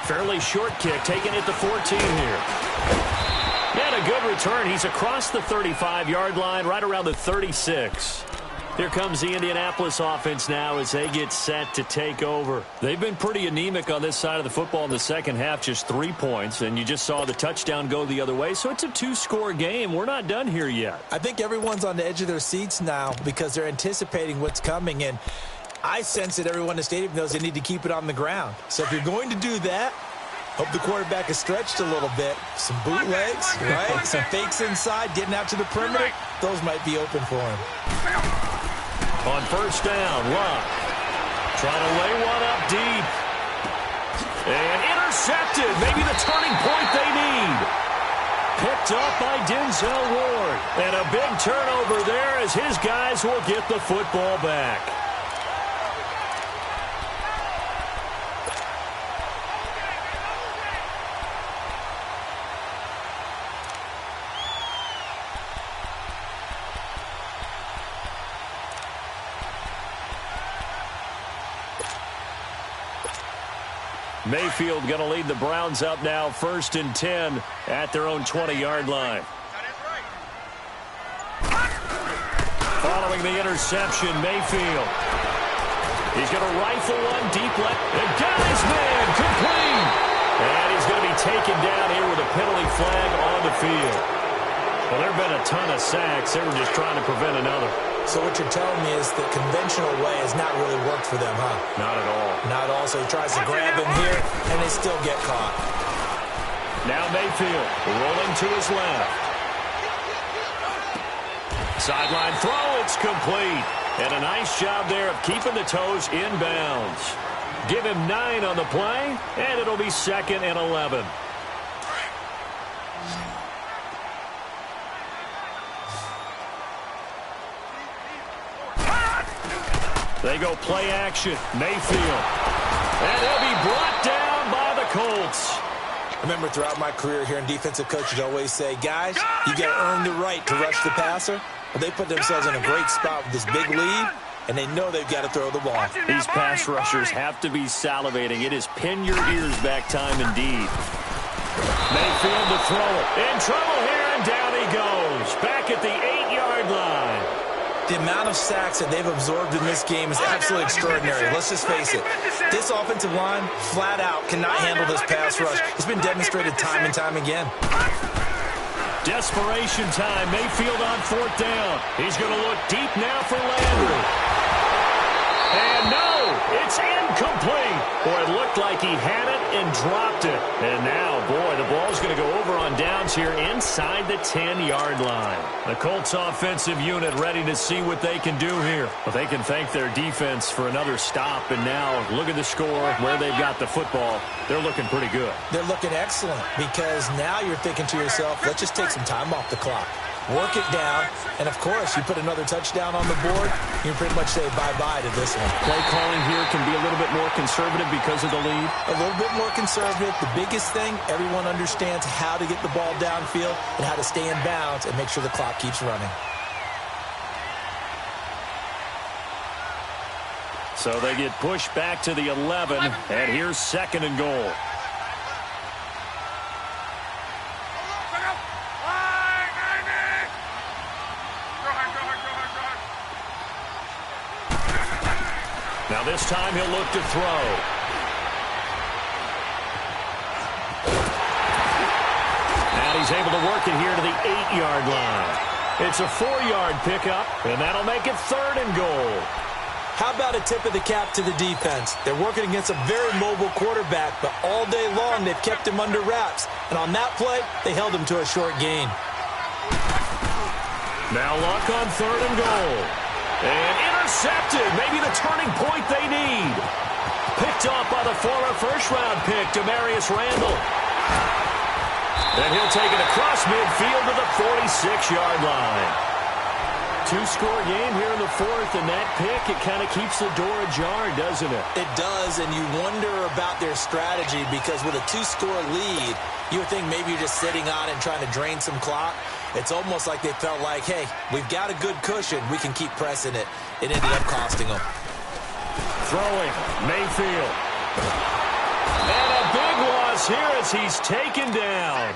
Fairly short kick, taking it to 14 here. And a good return. He's across the 35-yard line, right around the 36. Here comes the Indianapolis offense now as they get set to take over. They've been pretty anemic on this side of the football in the second half, just 3 points, and you just saw the touchdown go the other way, so it's a 2-score game. We're not done here yet. I think everyone's on the edge of their seats now because they're anticipating what's coming, and I sense that everyone in the stadium knows they need to keep it on the ground. So if you're going to do that, hope the quarterback is stretched a little bit. Some bootlegs, right? Some fakes inside, getting out to the perimeter. Those might be open for him. On 1st down, Luck trying to lay one up deep. And intercepted. Maybe the turning point they need. Picked up by Denzel Ward. And a big turnover there as his guys will get the football back. Mayfield going to lead the Browns up now, 1st and 10 at their own 20-yard line. Following the interception, Mayfield. He's going to rifle one deep left. And got his man complete. And he's going to be taken down here with a penalty flag on the field. Well, there have been a ton of sacks. They were just trying to prevent another. So what you're telling me is the conventional way has not really worked for them, huh? Not at all. Not at all. So he tries to grab him here, and they still get caught. Now Mayfield rolling to his left. Sideline throw, it's complete. And a nice job there of keeping the toes inbounds. Give him 9 on the play, and it'll be 2nd and 11. They go play action. Mayfield. And he'll be brought down by the Colts. I remember throughout my career hearing defensive coaches always say, guys, you got to earn the right to rush the passer. Well, they put themselves in a great spot with this big lead, and they know they've got to throw the ball. These pass rushers have to be salivating. It is pin your ears back time indeed. Mayfield to throw it. In trouble here, and down he goes. Back at the 8-yard line. The amount of sacks that they've absorbed in this game is absolutely extraordinary. Let's just face it. This offensive line, flat out, cannot handle this pass rush. It's been demonstrated time and time again. Desperation time. Mayfield on 4th down. He's going to look deep now for Landry. And no, it's incomplete. Boy, it looked like he had it and dropped it. And now, boy, the ball's going to go over on downs here inside the 10-yard line. The Colts offensive unit ready to see what they can do here. But they can thank their defense for another stop. And now, look at the score, where they've got the football. They're looking pretty good. They're looking excellent because now you're thinking to yourself, let's just take some time off the clock. Work it down, and of course, you put another touchdown on the board, you pretty much say bye-bye to this one. Play calling here can be a little bit more conservative because of the lead. A little bit more conservative. The biggest thing, everyone understands how to get the ball downfield and how to stay in bounds and make sure the clock keeps running. So they get pushed back to the 11, and here's 2nd and goal. Now this time he'll look to throw. And he's able to work it here to the 8-yard line. It's a 4-yard pickup, and that'll make it 3rd and goal. How about a tip of the cap to the defense? They're working against a very mobile quarterback, but all day long they've kept him under wraps. And on that play, they held him to a short gain. Now Luck on 3rd and goal. And intercepted. Maybe the turning point they need. Picked off by the former first-round pick, Damarius Randall. And he'll take it across midfield to the 46-yard line. Two-score game here in the fourth, and that pick, it kind of keeps the door ajar, doesn't it? It does, and you wonder about their strategy because with a two-score lead, you would think maybe you're just sitting on it and trying to drain some clock. It's almost like they felt like, hey, we've got a good cushion. We can keep pressing it. It ended up costing them. Throwing, Mayfield. And a big loss here as he's taken down.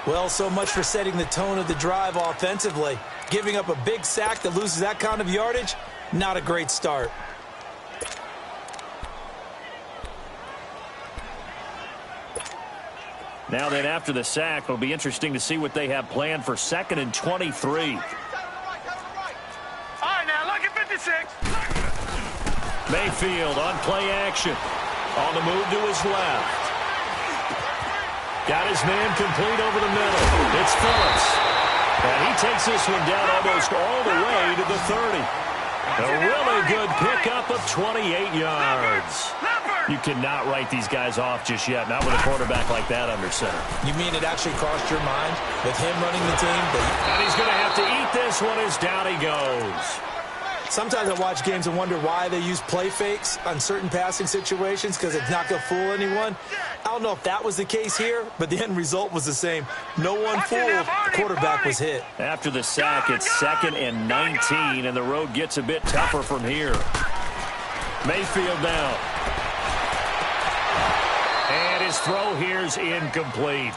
Well, so much for setting the tone of the drive offensively. Giving up a big sack that loses that kind of yardage, not a great start. Now then, after the sack, it'll be interesting to see what they have planned for 2nd and 23. All right, now look at 56. Mayfield on play action. On the move to his left. Got his man complete over the middle. It's Phillips. And he takes this one down almost all the way to the 30. A really good pickup of 28 yards. You cannot write these guys off just yet, not with a quarterback like that under center. You mean it actually crossed your mind with him running the team? And he's going to have to eat this one as down he goes. Sometimes I watch games and wonder why they use play fakes on certain passing situations because it's not going to fool anyone. I don't know if that was the case here, but the end result was the same. No one fooled. The quarterback was hit. After the sack, it's 2nd and 19, and the road gets a bit tougher from here. Mayfield down. And his throw here's incomplete.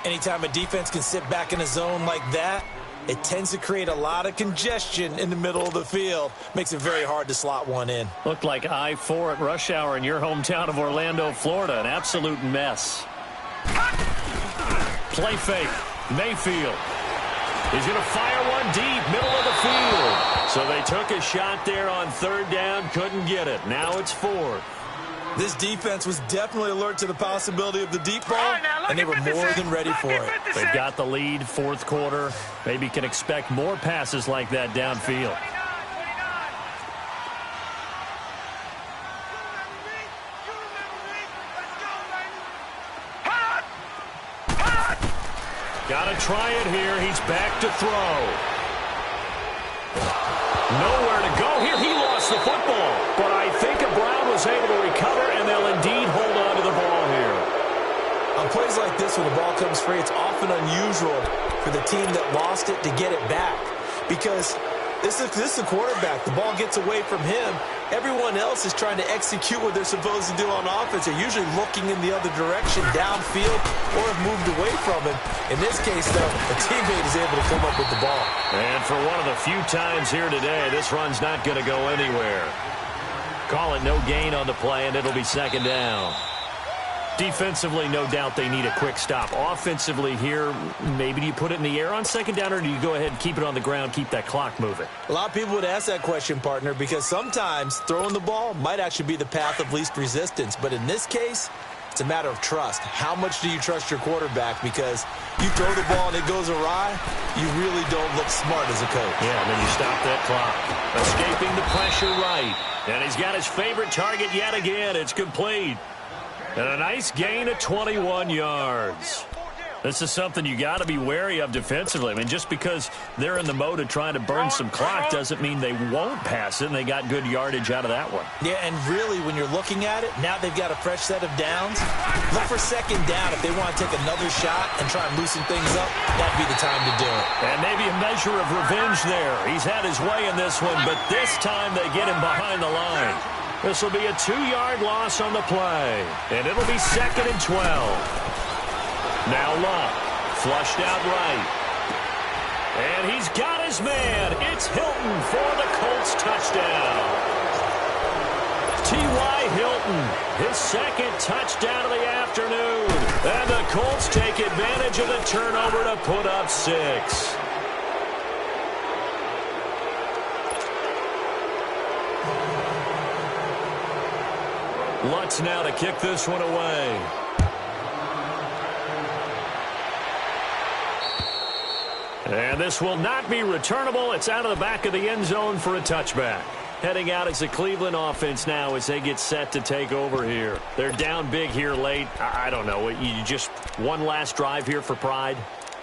Anytime a defense can sit back in a zone like that, it tends to create a lot of congestion in the middle of the field. Makes it very hard to slot one in. Looked like I-4 at rush hour in your hometown of Orlando, Florida. An absolute mess. Play fake. Mayfield. He's going to fire one deep, middle of the field. So they took a shot there on 3rd down, couldn't get it. Now it's 4th. This defense was definitely alert to the possibility of the deep ball, and they were more than ready for it. They've got the lead, 4th quarter. Maybe can expect more passes like that downfield. Got to try it here. He's back to throw. Nowhere to go here. He lost the football. But I think Brown was able to recover, and they'll indeed hold on to the ball here. On plays like this, when the ball comes free, it's often unusual for the team that lost it to get it back. Because this is the quarterback. The ball gets away from him. Everyone else is trying to execute what they're supposed to do on offense. They're usually looking in the other direction, downfield, or have moved away from him. In this case, though, a teammate is able to come up with the ball. And for one of the few times here today, this run's not going to go anywhere. Call it no gain on the play, and it'll be 2nd down. Defensively, no doubt they need a quick stop. Offensively here, maybe do you put it in the air on 2nd down, or do you go ahead and keep it on the ground, keep that clock moving? A lot of people would ask that question, partner, because sometimes throwing the ball might actually be the path of least resistance. But in this case, it's a matter of trust. How much do you trust your quarterback? Because you throw the ball and it goes awry, you really don't look smart as a coach. Yeah, and then you stop that clock. Escaping the pressure right. And he's got his favorite target yet again. It's complete. And a nice gain of 21 yards. This is something you got to be wary of defensively. I mean, just because they're in the mode of trying to burn some clock doesn't mean they won't pass it, and they got good yardage out of that one. Yeah, and really, when you're looking at it, now they've got a fresh set of downs. Look for 2nd down. If they want to take another shot and try and loosen things up, that'd be the time to do it. And maybe a measure of revenge there. He's had his way in this one, but this time they get him behind the line. This will be a 2-yard loss on the play, and it'll be 2nd and 12. Now Luck, flushed out right. And he's got his man. It's Hilton for the Colts touchdown. T.Y. Hilton, his 2nd touchdown of the afternoon. And the Colts take advantage of the turnover to put up 6. Lutz now to kick this one away. And this will not be returnable. It's out of the back of the end zone for a touchback. Heading out as the Cleveland offense now as they get set to take over here. They're down big here late. I don't know. You just one last drive here for pride?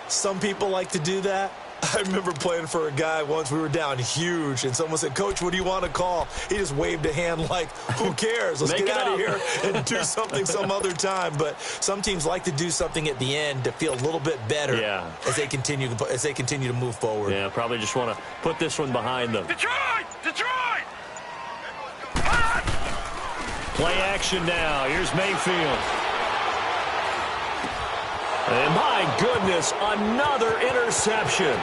Some people like to do that. I remember playing for a guy once. We were down huge, and someone said, "Coach, what do you want to call?" He just waved a hand like, who cares? Let's get out of here and do something some other time. But some teams like to do something at the end to feel a little bit better as they continue to move forward. Yeah, probably just want to put this one behind them. Detroit! Detroit! Play action now. Here's Mayfield. And my goodness, another interception.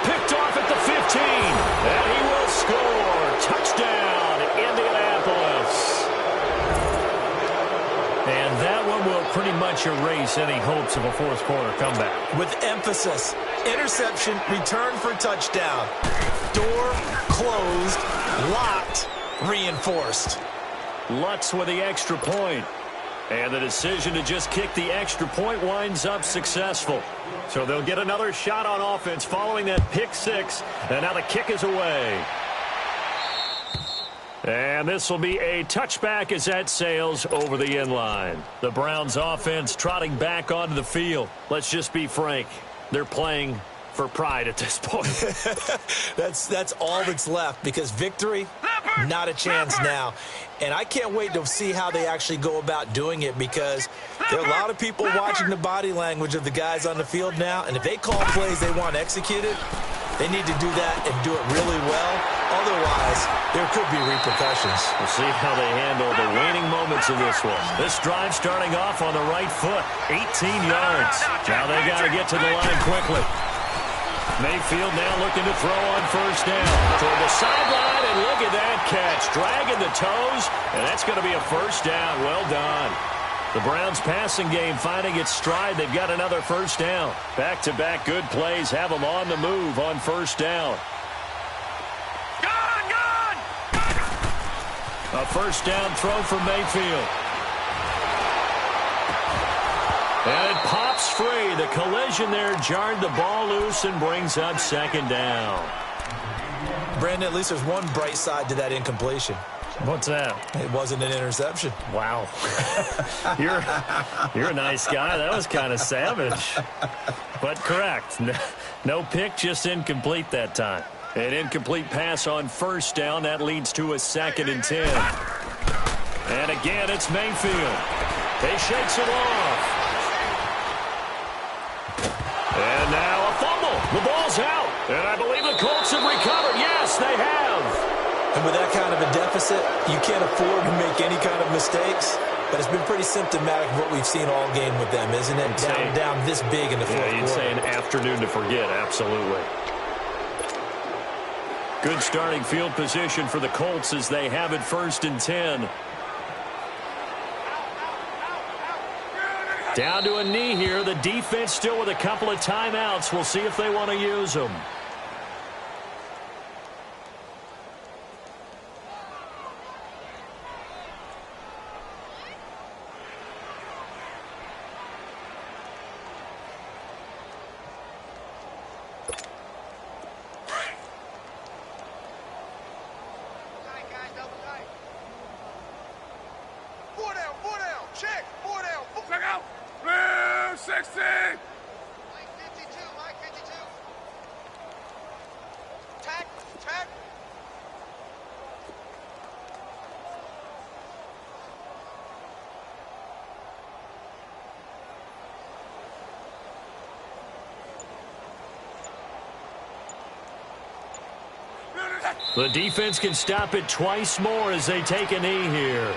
Picked off at the 15. And he will score. Touchdown, Indianapolis. And that one will pretty much erase any hopes of a fourth quarter comeback. With emphasis, interception, return for touchdown. Door closed, locked, reinforced. Lutz with the extra point. And the decision to just kick the extra point winds up successful. So they'll get another shot on offense following that pick six. And now the kick is away. And this will be a touchback as that sails over the end line. The Browns offense trotting back onto the field. Let's just be frank. They're playing for pride at this point. That's all that's left, because victory, not a chance now. And I can't wait to see how they actually go about doing it, because there are a lot of people watching the body language of the guys on the field now, and if they call plays they want executed, they need to do that and do it really well. Otherwise, there could be repercussions. We'll see how they handle the waning moments of this one. This drive starting off on the right foot, 18 yards. Now they got to get to the line quickly. Mayfield now looking to throw on first down. Toward the sideline, and look at that catch. Dragging the toes, and that's going to be a first down. Well done. The Browns passing game finding its stride. They've got another first down. Back-to-back good plays have them on the move on first down. Gone! A first down throw from Mayfield. And it pops free. The collision there jarred the ball loose and brings up second down. Brandon, at least there's one bright side to that incompletion. What's that? It wasn't an interception. Wow. You're a nice guy. That was kind of savage. But correct. No pick, just incomplete that time. An incomplete pass on first down. That leads to a 2nd and 10. And again, it's Mayfield. He shakes it off. And now a fumble. The ball's out. And I believe the Colts have recovered. Yes, they have. And with that kind of a deficit, you can't afford to make any kind of mistakes. But it's been pretty symptomatic of what we've seen all game with them, isn't it? Down this big in the fourth quarter. You'd say an afternoon to forget, absolutely. Good starting field position for the Colts as they have it 1st and 10. Down to a knee here. The defense still with a couple of timeouts. We'll see if they want to use them. The defense can stop it twice more as they take a knee here.